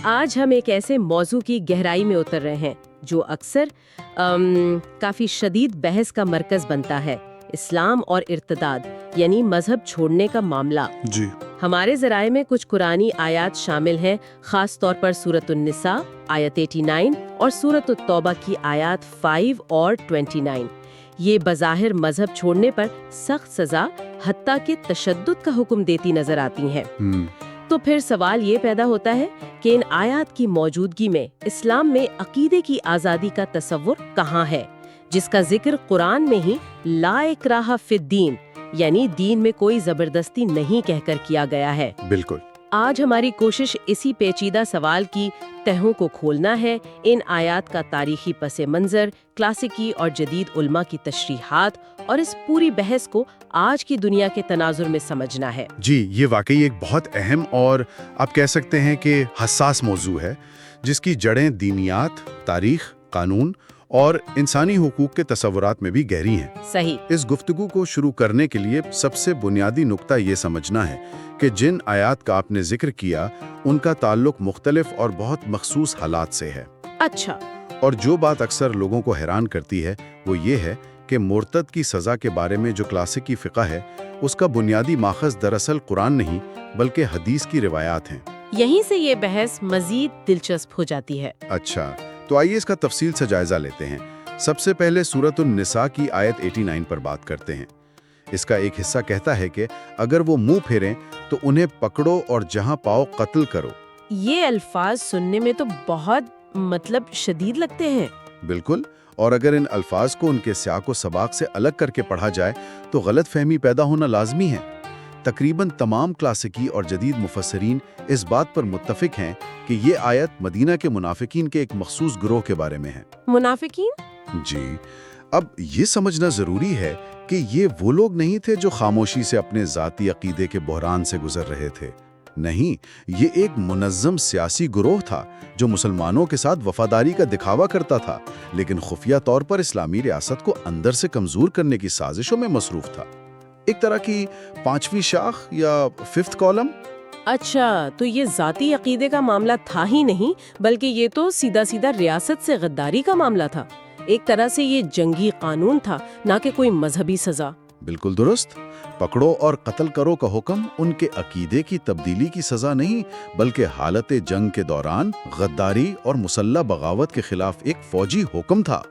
آج ہم ایک ایسے موضوع کی گہرائی میں اتر رہے ہیں جو اکثر کافی شدید بحث کا مرکز بنتا ہے، اسلام اور ارتداد یعنی مذہب چھوڑنے کا معاملہ۔ جی ہمارے ذرائع میں کچھ قرآنی آیات شامل ہیں، خاص طور پر سورۃ النساء آیت 89 اور سورۃ التوبہ کی آیات 5 اور 29۔ یہ بظاہر مذہب چھوڑنے پر سخت سزا حتیٰ کہ تشدد کا حکم دیتی نظر آتی ہیں۔ تو پھر سوال یہ پیدا ہوتا ہے کہ ان آیات کی موجودگی میں اسلام میں عقیدے کی آزادی کا تصور کہاں ہے، جس کا ذکر قرآن میں ہی لا اکراہ فی الدین یعنی دین میں کوئی زبردستی نہیں کہہ کر کیا گیا ہے۔ بالکل۔ آج ہماری کوشش اسی پیچیدہ سوال کی تہوں کو کھولنا ہے، ان آیات کا تاریخی پس منظر، کلاسیکی اور جدید علماء کی تشریحات اور اس پوری بحث کو آج کی دنیا کے تناظر میں سمجھنا ہے۔ جی یہ واقعی ایک بہت اہم اور آپ کہہ سکتے ہیں کہ حساس موضوع ہے، جس کی جڑیں دینیات، تاریخ، قانون اور انسانی حقوق کے تصورات میں بھی گہری ہیں۔ صحیح۔ اس گفتگو کو شروع کرنے کے لیے سب سے بنیادی نقطہ یہ سمجھنا ہے کہ جن آیات کا آپ نے ذکر کیا ان کا تعلق مختلف اور بہت مخصوص حالات سے ہے۔ اچھا۔ اور جو بات اکثر لوگوں کو حیران کرتی ہے وہ یہ ہے کہ مرتد کی سزا کے بارے میں جو کلاسیکی فقہ ہے اس کا بنیادی ماخذ دراصل قرآن نہیں بلکہ حدیث کی روایات ہیں۔ یہیں سے یہ بحث مزید دلچسپ ہو جاتی ہے۔ اچھا، تو آئیے اس کا تفصیل سے جائزہ لیتے ہیں۔ سب سے پہلے سورۃ النساء کی آیت 89 پر بات کرتے ہیں۔ اس کا ایک حصہ کہتا ہے کہ اگر وہ منہ پھیریں تو انہیں پکڑو اور جہاں پاؤ قتل کرو۔ یہ الفاظ سننے میں تو بہت شدید لگتے ہیں۔ بالکل، اور اگر ان الفاظ کو ان کے سیاق و سباق سے الگ کر کے پڑھا جائے تو غلط فہمی پیدا ہونا لازمی ہے۔ تقریباً تمام کلاسیکی اور جدید مفسرین اس بات پر متفق ہیں کہ یہ آیت مدینہ کے منافقین کے ایک مخصوص گروہ کے بارے میں ہے۔ منافقین؟ جی، اب یہ سمجھنا ضروری ہے کہ یہ وہ لوگ نہیں تھے جو خاموشی سے اپنے ذاتی عقیدے کے بحران سے گزر رہے تھے۔ نہیں، یہ ایک منظم سیاسی گروہ تھا جو مسلمانوں کے ساتھ وفاداری کا دکھاوا کرتا تھا، لیکن خفیہ طور پر اسلامی ریاست کو اندر سے کمزور کرنے کی سازشوں میں مصروف تھا۔ ایک طرح کی پانچویں شاخ یا ففتھ کالم۔ اچھا، تو یہ ذاتی عقیدے کا معاملہ تھا ہی نہیں بلکہ یہ تو سیدھا سیدھا ریاست سے غداری کا معاملہ تھا۔ ایک طرح سے یہ جنگی قانون تھا، نہ کہ کوئی مذہبی سزا۔ بالکل درست۔ پکڑو اور قتل کرو کا حکم ان کے عقیدے کی تبدیلی کی سزا نہیں بلکہ حالت جنگ کے دوران غداری اور مسلح بغاوت کے خلاف ایک فوجی حکم تھا۔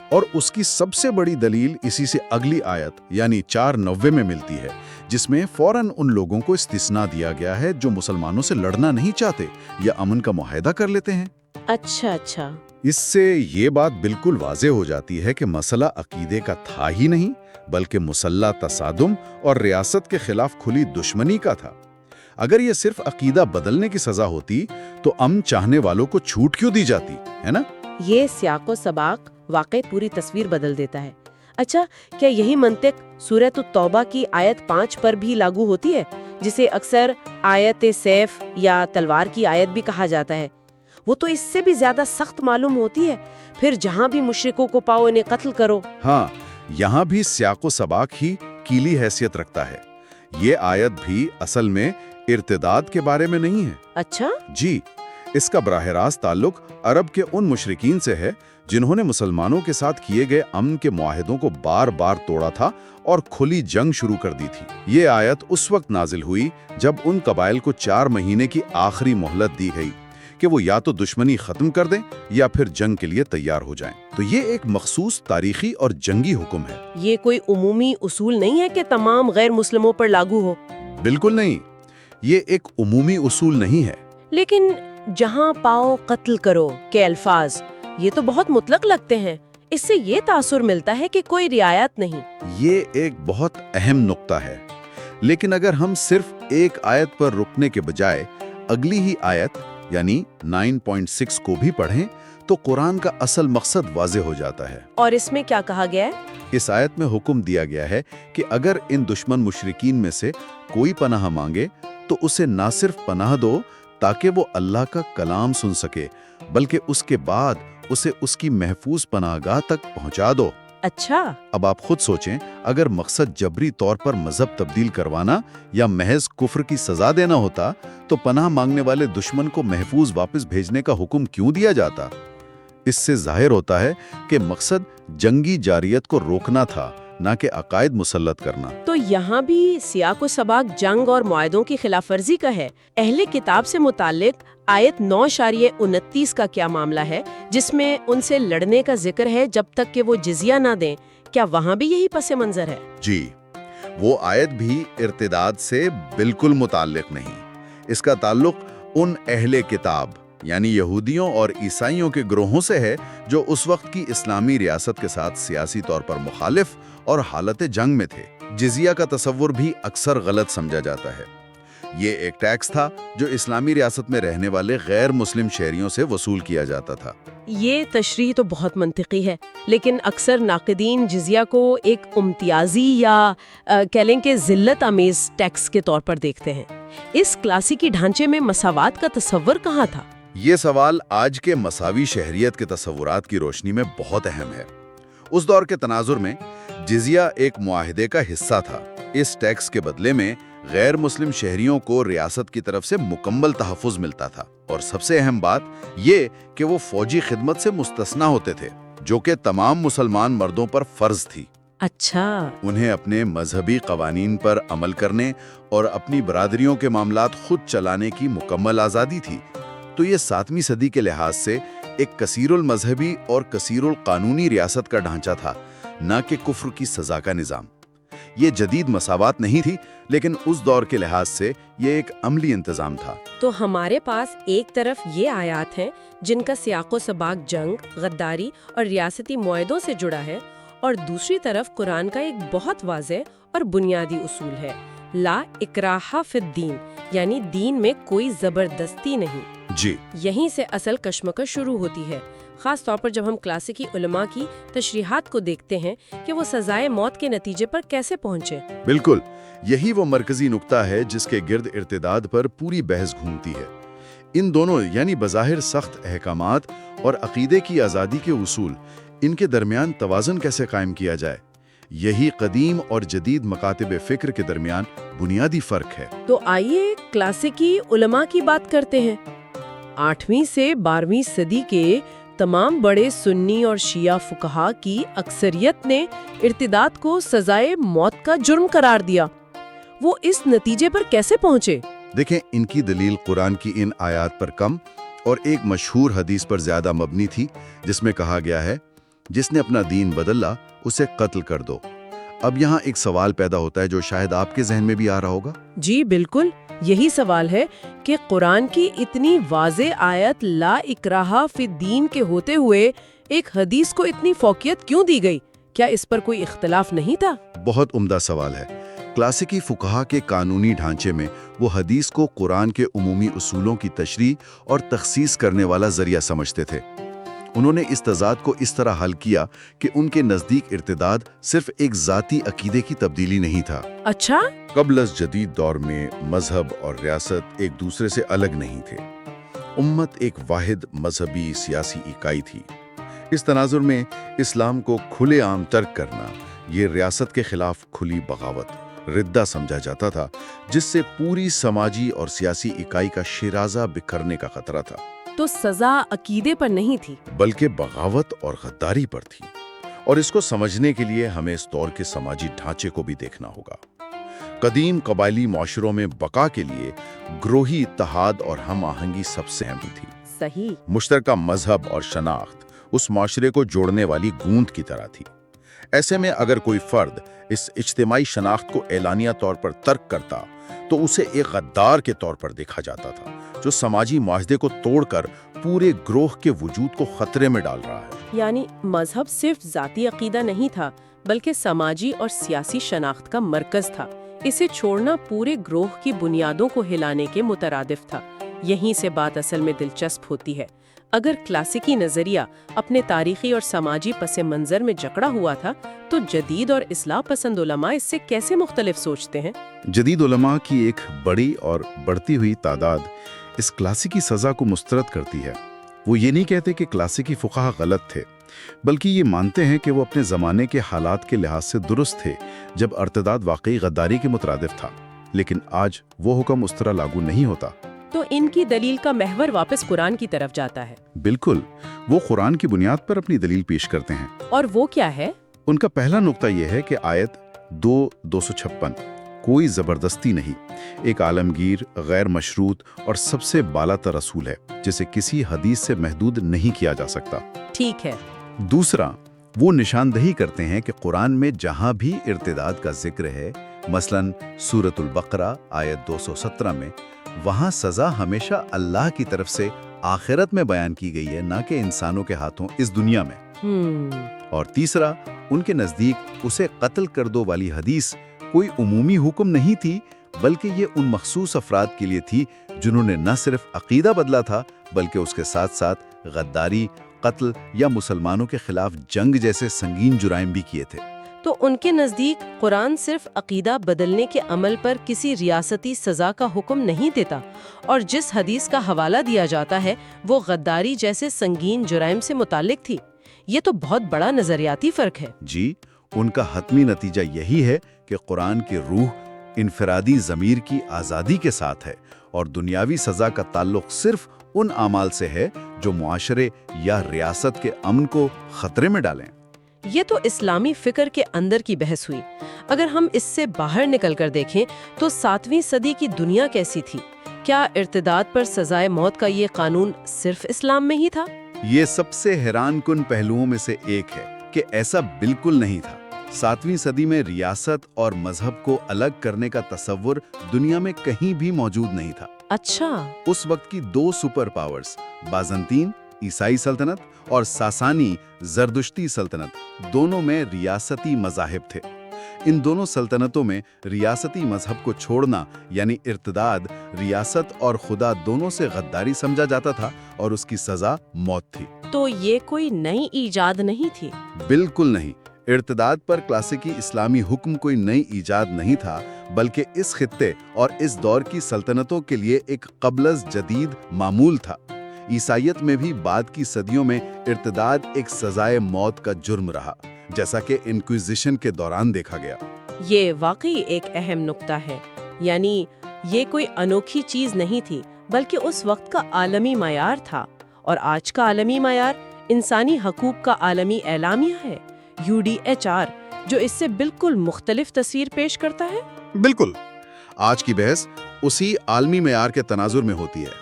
اور اس کی سب سے بڑی دلیل اسی سے اگلی آیت یعنی 490 میں ملتی ہے، جس میں فوراً ان لوگوں کو استثناء دیا گیا ہے جو مسلمانوں سے لڑنا نہیں چاہتے یا امن کا معاہدہ کر لیتے ہیں۔ اچھا۔ اس سے یہ بات بالکل واضح ہو جاتی ہے کہ مسئلہ عقیدے کا تھا ہی نہیں بلکہ مسلح تصادم اور ریاست کے خلاف کھلی دشمنی کا تھا۔ اگر یہ صرف عقیدہ بدلنے کی سزا ہوتی تو امن چاہنے والوں کو چھوٹ کیوں دی جاتی، ہے نا؟ یہ سیاق و سباق واقعی پوری تصویر بدل دیتا ہے۔ اچھا، کیا یہی منطق سورۃ التوبہ کی آیت 5 پر بھی لاگو ہوتی ہے، جسے اکثر آیت سیف یا تلوار کی آیت بھی کہا جاتا ہے؟ وہ تو اس سے بھی زیادہ سخت معلوم ہوتی ہے، پھر جہاں بھی مشرکوں کو پاؤ انہیں قتل کرو۔ ہاں، یہاں بھی سیاق و سباق ہی کیلی حیثیت رکھتا ہے۔ یہ آیت بھی اصل میں ارتداد کے بارے میں نہیں ہے۔ اچھا؟ جی، اس کا براہ راست تعلق عرب کے ان مشرکین سے ہے جنہوں نے مسلمانوں کے ساتھ کیے گئے امن کے معاہدوں کو بار بار توڑا تھا اور کھلی جنگ شروع کر دی تھی۔ یہ آیت اس وقت نازل ہوئی جب ان قبائل کو 4 مہینے کی آخری مہلت دی گئی کہ وہ یا تو دشمنی ختم کر دیں یا پھر جنگ کے لیے تیار ہو جائیں۔ تو یہ ایک مخصوص تاریخی اور جنگی حکم ہے۔ یہ کوئی عمومی اصول نہیں ہے کہ تمام غیر مسلموں پر لاگو ہو۔ بالکل نہیں، یہ ایک عمومی اصول نہیں ہے۔ لیکن جہاں پاؤ قتل کرو کے الفاظ یہ تو بہت مطلق لگتے ہیں۔ اس سے یہ تاثر ملتا ہے کہ کوئی رعایت نہیں۔ یہ ایک بہت اہم نقطہ ہے، لیکن اگر ہم صرف ایک آیت پر رکنے کے بجائے اگلی ہی آیت یعنی 9.6 کو بھی پڑھیں تو قرآن کا اصل مقصد واضح ہو جاتا ہے۔ اور اس میں کیا کہا گیا ہے؟ اس آیت میں حکم دیا گیا ہے کہ اگر ان دشمن مشرکین میں سے کوئی پناہ مانگے تو اسے نہ صرف پناہ دو تاکہ وہ اللہ کا کلام سن سکے بلکہ اس کے بعد اسے اس کی محفوظ پناہ گاہ تک پہنچا دو۔ अच्छा, अब आप खुद सोचें, अगर मकसद जबरी तौर पर मजहब तब्दील करवाना या महज कुफ्र की सजा देना होता तो पनाह मांगने वाले दुश्मन को महफूज वापस भेजने का हुक्म क्यों दिया जाता? इससे जाहिर होता है कि मकसद जंगी जारियत को रोकना था, ना कि अकायद मुसल्लत करना। तो यहाँ भी सियाक व सबाक जंग और मुआहदों की खिलाफ वर्जी का है। अहले किताब से मुताल्लिक आयत 9:29 का क्या मामला है, जिसमें उनसे लड़ने का जिक्र है जब तक कि वो जिजिया ना दें? क्या वहाँ भी यही पस मंजर है? जी, वो आयत भी इर्तिदाद से बिल्कुल मुताल्लिक नहीं। इसका ताल्लुक उन अहले किताब यानी यहूदियों और ईसाइयों के ग्रोहों से है जो उस वक्त की इस्लामी रियासत के साथ सियासी तौर पर मुखालिफ और हालत जंग में थे। जिजिया का तसव्वुर भी अक्सर गलत समझा जाता है। ये एक टैक्स था जो इस्लामी रियासत में रहने वाले गैर मुस्लिम शहरियों से वसूल किया जाता था। ये तशरीह तो बहुत मंतिकी है, लेकिन अक्सर नाक़िदीन जिजिया को एक इम्तियाजी या कह लें कि जिल्लत आमेज टैक्स के तौर पर देखते हैं। इस क्लासिकी ढांचे में मसावात का तसव्वुर कहाँ था? ये सवाल आज के मसावी शहरियत के तसव्वुरात की रोशनी में बहुत अहम है। उस दौर के तनाजुर में जिजिया एक मुआहिदे का हिस्सा था। इस टैक्स के बदले में गैर मुस्लिम शहरियों को रियासत की तरफ से मुकम्मल तहफ़्फ़ुज़ मिलता था, और सबसे अहम बात ये कि वो फौजी खिदमत से मुस्तस्ना होते थे, जो कि तमाम मुसलमान मर्दों पर फर्ज थी। अच्छा, उन्हें अपने मजहबी कवानीन पर अमल करने और अपनी बरादरियों के मामलात खुद चलाने की मुकम्मल आज़ादी थी। तो ये 7वीं सदी के लिहाज से एक कसीरुल मजहबी और कसीरुल कानूनी रियासत का ढांचा था, न कि कुफ्र की सजा का निज़ाम। ये जदीद मसावात नहीं थी, लेकिन उस दौर के लिहाज से ये एक अमली इंतज़ाम था। तो हमारे पास एक तरफ ये आयात हैं जिनका सियाक़ो सबाक जंग, गद्दारी और रियासती मुआहदों से जुड़ा है, और दूसरी तरफ कुरान का एक बहुत वाज़ेह और बुनियादी उसूल है, ला इकराहा फिद्दीन, यानी दीन में कोई ज़बरदस्ती नहीं। जी, यहीं से असल कश्मकश शुरू होती है, खास तौर पर जब हम क्लासिकी उलमा की तशरीहात को देखते हैं कि वो सजाए मौत के नतीजे पर कैसे पहुंचे। बिल्कुल, यही वो मरकजी नुक्ता है जिसके गिर्द इर्तिदाद पर पूरी बहस घूमती है। इन दोनों यानी बज़ाहिर सख्त अहकामात और अकीदे की आज़ादी के उसूल, इनके दरमियान तवाज़ुन कैसे कायम किया जाए, यही कदीम और जदीद मकातिब फ़िक्र के दरमियान बुनियादी फ़र्क है। तो आइए क्लासिकी उलमा की बात करते हैं। 8वीं से 12वीं सदी के तमाम बड़े सुन्नी और शिया फुकहा की अक्सरियत ने इर्तिदाद को सजाए मौत का जुर्म करार दिया। वो इस नतीजे पर कैसे पहुंचे? देखें, इनकी दलील कुरान की इन आयात पर कम और एक मशहूर हदीस पर ज्यादा मबनी थी, जिसमें कहा गया है, जिसने अपना दीन बदला उसे कत्ल कर दो। अब यहाँ एक सवाल पैदा होता है जो शायद आपके जहन में भी आ रहा होगा। जी बिल्कुल, यही सवाल है कि कुरान की इतनी वाज़े आयत ला इकराहा फिद्दीन के होते हुए एक हदीस को इतनी फौकियत क्यों दी गई? क्या इस पर कोई इख्तलाफ नहीं था? बहुत उम्दा सवाल है। क्लासिकी फुकहा के कानूनी ढांचे में वो हदीस को कुरान के उमूमी उसूलों की तशरीह और तखसीस करने वाला जरिया समझते थे। उन्होंने इस तज़ाद को इस तरह हल किया कि उनके नज़दीक इर्तिदाद सिर्फ एक ज़ाती अकीदे की तब्दीली नहीं था। अच्छा, क़ब्ल जदीद दौर में मजहब और रियासत एक दूसरे से अलग नहीं थे। उम्मत एक वाहिद मजहबी सियासी इकाई थी। इस तनाजुर में इस्लाम को खुलेआम तर्क करना ये रियासत के खिलाफ खुली बगावत, रिद्दा समझा जाता था, जिससे पूरी समाजी और सियासी इकाई का शिराजा बिखरने का खतरा था। तो सजा अकीदे पर नहीं थी, बल्कि बगावत और गद्दारी पर थी। और इसको समझने के लिए हमें इस दौर के समाजी ढांचे को भी देखना होगा। कदीम कबायली माशरों में बका के लिए ग्रोही इत्तेहाद और हम आहंगी सबसे अहम थी। सही, मुश्तरका मजहब और शनाख्त उस माशरे को जोड़ने वाली गूंद की तरह थी। ऐसे में अगर कोई फर्द इस इज्तिमाई शनाख्त को एलानिया तौर पर तर्क करता तो उसे एक गद्दार के तौर पर देखा जाता था, जो समाजी माहदे को तोड़कर पूरे ग्रोह के वजूद को खतरे में डाल रहा है। यानी मजहब सिर्फ जाती अकीदा नहीं था, बल्कि समाजी और सियासी शनाख्त का मरकज था। इसे छोड़ना पूरे ग्रोह की बुनियादों को हिलाने के मुतरादिफ था। यहीं से बात असल में दिलचस्प होती है। अगर क्लासिकी नजरिया अपने तारीखी और समाजी पसे मंजर में जकड़ा हुआ था, तो जदीद और इस्लाह पसंद उलमा इससे कैसे मुख्तलिफ सोचते हैं? जदीद उलमा की एक बड़ी और बढ़ती हुई तादाद इस क्लासिकी सज़ा को मुस्तरद करती है। वो ये नहीं कहते कि क्लासिकी फुक़हा गलत थे, बल्कि ये मानते हैं कि वो अपने ज़माने के हालात के लिहाज से दुरुस्त थे जब अर्तदाद वाकई गद्दारी के मुतरादिफ था, लेकिन आज वो हुक्म उस तरह लागू नहीं होता। तो इनकी दलील का महवर वापस कुरान की तरफ जाता है। बिल्कुल, वो कुरान की बुनियाद पर अपनी दलील पेश करते हैं। और वो क्या है? उनका पहला नुक्ता यह है कि आयत 2:256 कोई ज़बरदस्ती नहीं, एक आलमगीर, गैर मशरूत और सबसे बालातर रसूल है जिसे किसी हदीस से महदूद नहीं किया जा सकता। ठीक है। दूसरा, वो निशानदही करते हैं कि कुरान में जहां भी इर्तिदाद का जिक्र है, मसलन सूरतुल बकरा आयत 217 में, वहां सजा हमेशा अल्लाह की तरफ से आखिरत में बयान की गई है, ना कि इंसानों के हाथों इस दुनिया में। और तीसरा, उनके नजदीक उसे कत्ल कर दो वाली हदीस कोई उमूमी हुक्म नहीं थी, बल्कि ये उन मखसूस अफराद के लिए थी जिन्होंने न सिर्फ अकीदा बदला था, बल्कि उसके साथ साथ गद्दारी, कत्ल या मुसलमानों के खिलाफ जंग जैसे संगीन जुराइम भी किए थे। तो उनके नज़दीक कुरान सिर्फ अकीदा बदलने के अमल पर किसी रियासती सज़ा का हुक्म नहीं देता, और जिस हदीस का हवाला दिया जाता है वो गद्दारी जैसे संगीन जुराइम से मुताल्लिक थी। ये तो बहुत बड़ा नज़रियाती फ़र्क है। जी, उनका हतमी नतीजा यही है कि कुरान की रूह इनफरादी ज़मीर की आज़ादी के साथ है और दुनियावी सज़ा का ताल्लुक सिर्फ उन आमाल से है जो मुआशरे या रियासत के अमन को खतरे में डालें। ये तो इस्लामी फिक्र के अंदर की बहस हुई। अगर हम इससे बाहर निकल कर देखें तो 7वीं सदी की दुनिया कैसी थी? क्या इर्तिदाद पर सजाए मौत का ये कानून सिर्फ इस्लाम में ही था? ये सबसे हैरानकुन पहलुओं में से एक है कि ऐसा बिल्कुल नहीं था। 7वीं सदी में रियासत और मजहब को अलग करने का तसव्वुर दुनिया में कहीं भी मौजूद नहीं था। अच्छा। उस वक्त की 2 सुपर पावर्स, बाज़ंतीन ईसाई सल्तनत और सासानी जरदुश्ती सल्तनत, दोनों में रियासती मज़ाहिब थे। इन दोनों सल्तनतों में रियासती मजहब को छोड़ना यानी इर्तिदाद, रियासत और खुदा दोनों से गद्दारी समझा जाता था और उसकी सजा मौत थी। तो ये कोई नई ईजाद नहीं थी? बिल्कुल नहीं। इर्तिदाद पर क्लासिकी इस्लामी हुक्म कोई नई ईजाद नहीं था, बल्कि इस खित्ते और इस दौर की सल्तनतों के लिए एक क़ब्लज़ जदीद मामूल था। ईसाइयत में भी बाद की सदियों में इर्तिदाद एक सजाए मौत का जुर्म रहा, जैसा कि इंक्विजिशन के दौरान देखा गया। ये वाकई एक अहम नुक्ता है। यानी ये कोई अनोखी चीज नहीं थी, बल्कि उस वक्त का आलमी मायार था। और आज का आलमी मायार इंसानी हकूक का आलमी एलामिया है, UDHR, जो इससे बिल्कुल मुख्तलिफ तस्वीर पेश करता है। बिल्कुल, आज की बहस उसी आलमी मेयार के तनाजुर में होती है।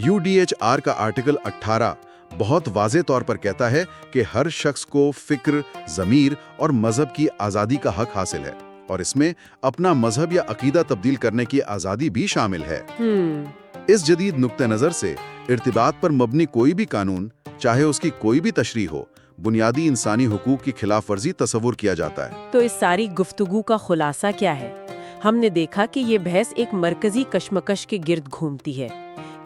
UDHR का आर्टिकल 18 बहुत वाज़े तौर पर कहता है कि हर शख्स को फिक्र, ज़मीर और मजहब की आज़ादी का हक हासिल है, और इसमें अपना मजहब या अकीदा तब्दील करने की आज़ादी भी शामिल है। इस जदीद नुक्ते नज़र से इर्तिबात पर मबनी कोई भी कानून, चाहे उसकी कोई भी तशरीह हो, बुनियादी इंसानी हुकूक की खिलाफ वर्जी तस्वुर किया जाता है। तो इस सारी गुफ्तगू का खुलासा क्या है? हमने देखा कि ये बहस एक मरकजी कशमकश के गिर्द घूमती है।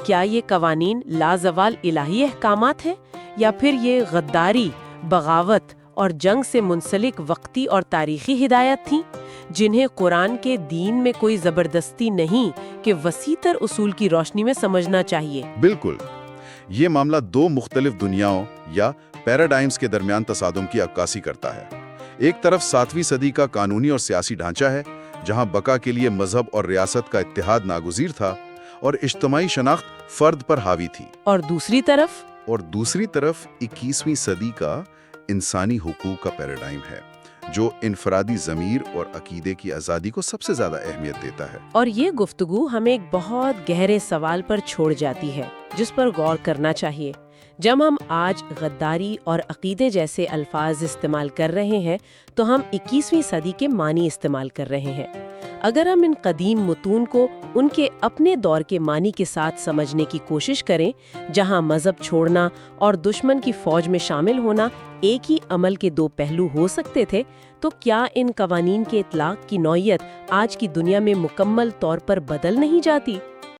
क्या ये कवानीन लाजवाल इलाही अहकामात है, या फिर ये गद्दारी, बगावत और जंग से मुंसलिक वक्ती और तारीखी हिदायत थी, जिन्हें कुरान के दीन में कोई ज़बरदस्ती नहीं कि वसीतर उसूल की रोशनी में समझना चाहिए? बिल्कुल, ये मामला 2 मुख्तलिफ दुनियाओं या पैराडाइम्स के दरमियान तसादुम की अक्कासी करता है। एक तरफ 7वीं सदी का कानूनी और सियासी ढांचा है, जहां बका के लिए मजहब और रियासत का इत्तेहाद नागुज़ीर था और इज्तिमाई शनाख्त फर्द पर हावी थी। और दूसरी तरफ 21वीं सदी का इंसानी हुकूक का पैराडाइम है, जो इनफरादी ज़मीर और अकीदे की आज़ादी को सबसे ज़्यादा अहमियत देता है। और ये गुफ्तगू हमें एक बहुत गहरे सवाल पर छोड़ जाती है, जिस पर गौर करना चाहिए। जब हम आज गद्दारी और अकीदे जैसे अल्फाज इस्तेमाल कर रहे हैं, तो हम 21वीं सदी के मानी इस्तेमाल कर रहे हैं। अगर हम इन कदीम मुतून को उनके अपने दौर के मानी के साथ समझने की कोशिश करें, जहां मजहब छोड़ना और दुश्मन की फौज में शामिल होना एक ही अमल के 2 पहलू हो सकते थे, तो क्या इन कवानीन के इतलाक की नौयत आज की दुनिया में मुकम्मल तौर पर बदल नहीं जाती?